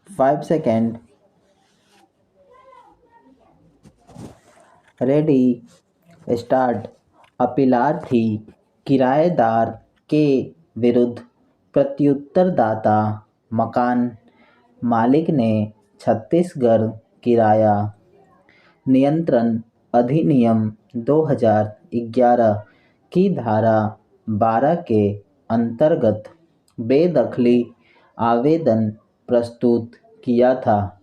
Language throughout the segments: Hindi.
5 सेकेंड। Ready, start. अपीलार्थी किराएदार के विरुद्ध प्रत्युत्तरदाता मकान मालिक ने छत्तीसगढ़ किराया नियंत्रण अधिनियम 2011 की धारा 12 के अंतर्गत बेदखली आवेदन प्रस्तुत किया था,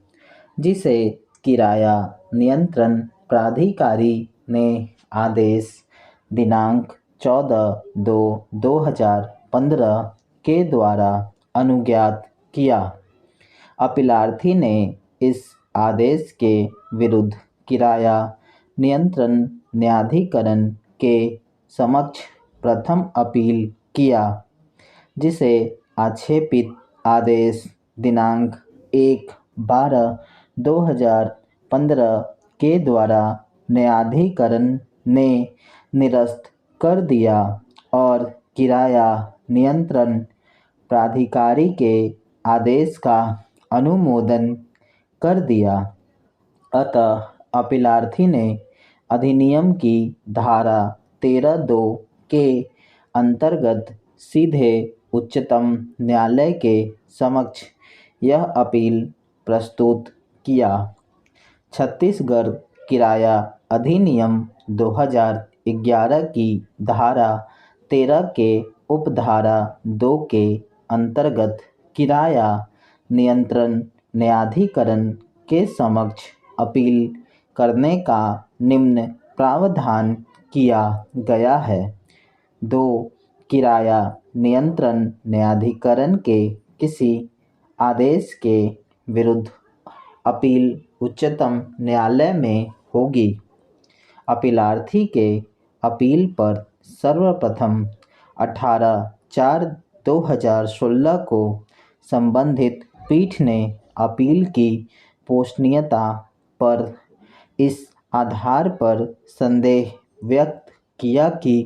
जिसे किराया नियंत्रण प्राधिकारी ने आदेश दिनांक 14/2/2015 के द्वारा अनुज्ञात किया। अपीलार्थी ने इस आदेश के विरुद्ध किराया नियंत्रण न्यायाधिकरण के समक्ष प्रथम अपील किया, जिसे आक्षेपित आदेश दिनांक 1/12/2015 के द्वारा न्यायाधिकरण ने निरस्त कर दिया और किराया नियंत्रण प्राधिकारी के आदेश का अनुमोदन कर दिया। अतः अपीलार्थी ने अधिनियम की धारा 13(2) के अंतर्गत सीधे उच्चतम न्यायालय के समक्ष यह अपील प्रस्तुत किया। छत्तीसगढ़ किराया अधिनियम 2011 की धारा 13 के उपधारा 2 के अंतर्गत किराया नियंत्रण न्यायाधिकरण के समक्ष अपील करने का निम्न प्रावधान किया गया है। 2. किराया नियंत्रण न्यायाधिकरण के किसी आदेश के विरुद्ध अपील उच्चतम न्यायालय में होगी। अपीलार्थी के अपील पर सर्वप्रथम 18/4/2016 को संबंधित पीठ ने अपील की पोषणीयता पर इस आधार पर संदेह व्यक्त किया कि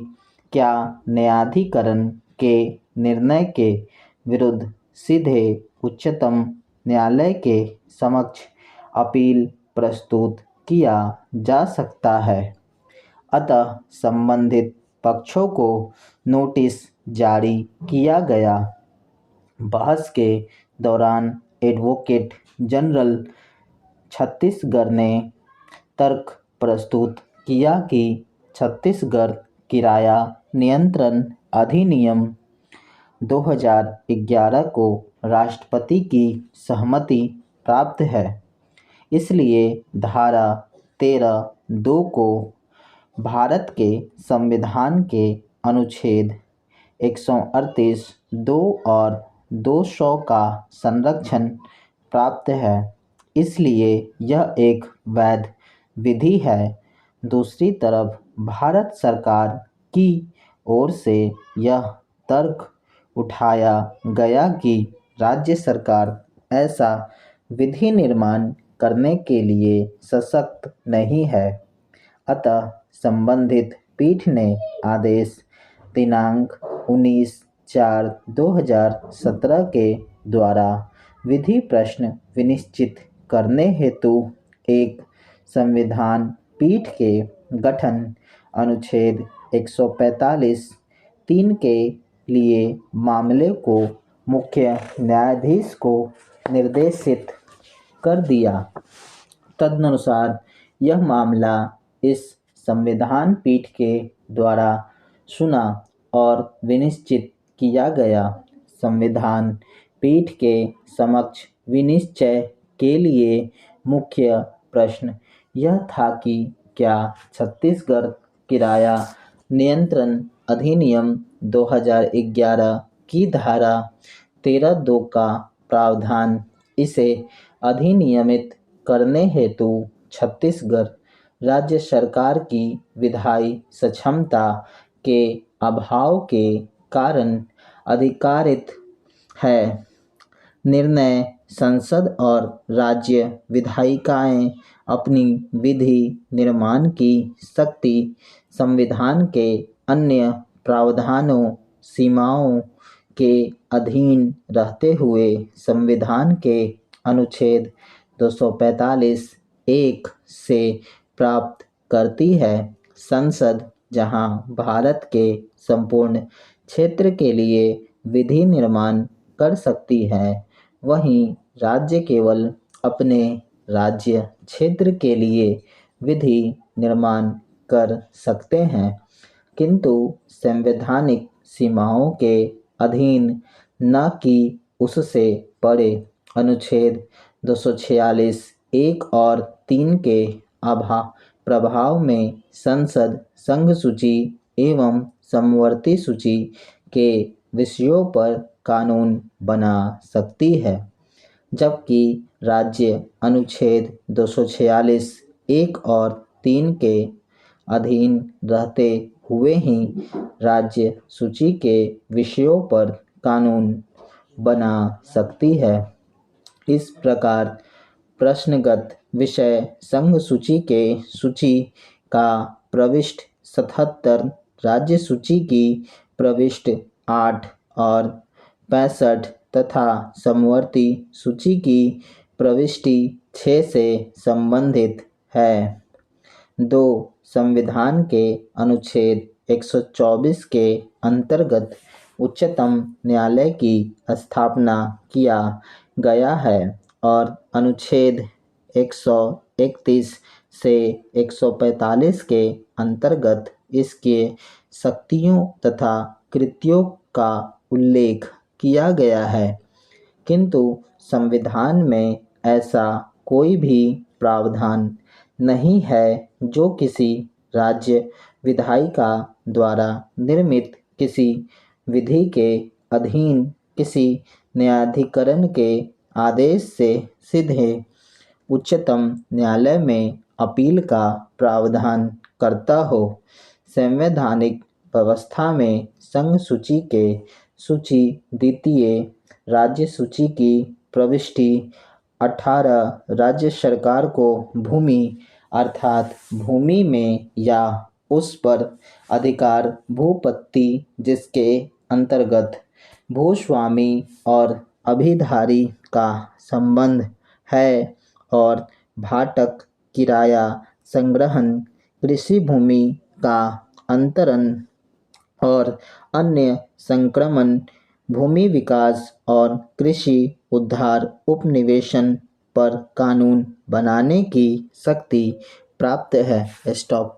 क्या न्यायाधिकरण के निर्णय के विरुद्ध सीधे उच्चतम न्यायालय के समक्ष अपील प्रस्तुत किया जा सकता है। अतः संबंधित पक्षों को नोटिस जारी किया गया। बहस के दौरान एडवोकेट जनरल छत्तीसगढ़ ने तर्क प्रस्तुत किया कि छत्तीसगढ़ किराया नियंत्रण अधिनियम 2011 को राष्ट्रपति की सहमति प्राप्त है, इसलिए धारा 13(2) को भारत के संविधान के अनुच्छेद 138 (2) और 200 का संरक्षण प्राप्त है, इसलिए यह एक वैध विधि है। दूसरी तरफ भारत सरकार की ओर से यह तर्क उठाया गया कि राज्य सरकार ऐसा विधि निर्माण करने के लिए सशक्त नहीं है। अतः संबंधित पीठ ने आदेश दिनांक 19/4/2017 के द्वारा विधि प्रश्न विनिश्चित करने हेतु एक संविधान पीठ के गठन अनुच्छेद 145(3) के लिए मामले को मुख्य न्यायाधीश को निर्देशित कर दिया। तदनुसार यह मामला इस संविधान पीठ के द्वारा सुना और विनिश्चित किया गया। संविधान पीठ के समक्ष विनिश्चय के लिए मुख्य प्रश्न यह था कि क्या छत्तीसगढ़ किराया नियंत्रण अधिनियम 2011 की धारा 13(2) का प्रावधान इसे अधिनियमित करने हेतु छत्तीसगढ़ राज्य सरकार की विधायी सक्षमता के अभाव के कारण अधिकारित है। निर्णय संसद और राज्य विधायिकाएं अपनी विधि निर्माण की शक्ति संविधान के अन्य प्रावधानों सीमाओं के अधीन रहते हुए संविधान के अनुच्छेद 245 एक से प्राप्त करती है। संसद जहां भारत के संपूर्ण क्षेत्र के लिए विधि निर्माण कर सकती है, वहीं राज्य केवल अपने राज्य क्षेत्र के लिए विधि निर्माण कर सकते हैं, किंतु संवैधानिक सीमाओं के अधीन, न कि उससे परे। अनुच्छेद 246 एक और 3 के प्रभाव में संसद संघ सूची एवं समवर्ती सूची के विषयों पर कानून बना सकती है, जबकि राज्य अनुच्छेद 246 एक और 3 के अधीन रहते हुए ही राज्य सूची के विषयों पर कानून बना सकती है। इस प्रकार प्रश्नगत विषय संघ सूची के सूची का प्रविष्ट 77, राज्य सूची की प्रविष्ट 8 और 65 तथा समवर्ती सूची की प्रविष्टि 6 से संबंधित है। 2. संविधान के अनुच्छेद 124 के अंतर्गत उच्चतम न्यायालय की स्थापना किया गया है और अनुच्छेद 131 से 145 के अंतर्गत इसके शक्तियों तथा कृत्यों का उल्लेख किया गया है, किंतु संविधान में ऐसा कोई भी प्रावधान नहीं है जो किसी राज्य विधायिका द्वारा निर्मित किसी विधि के अधीन किसी न्यायाधिकरण के आदेश से सीधे उच्चतम न्यायालय में अपील का प्रावधान करता हो। संवैधानिक व्यवस्था में संघ सूची के सूची द्वितीय राज्य सूची की प्रविष्टि 18 राज्य सरकार को भूमि अर्थात भूमि में या उस पर अधिकार भूपत्ति जिसके अंतर्गत भूस्वामी और अभिधारी का संबंध है और भाटक किराया संग्रहण कृषि भूमि का अंतरण और अन्य संक्रमण भूमि विकास और कृषि उद्धार उपनिवेशन पर कानून बनाने की शक्ति प्राप्त है। स्टॉप।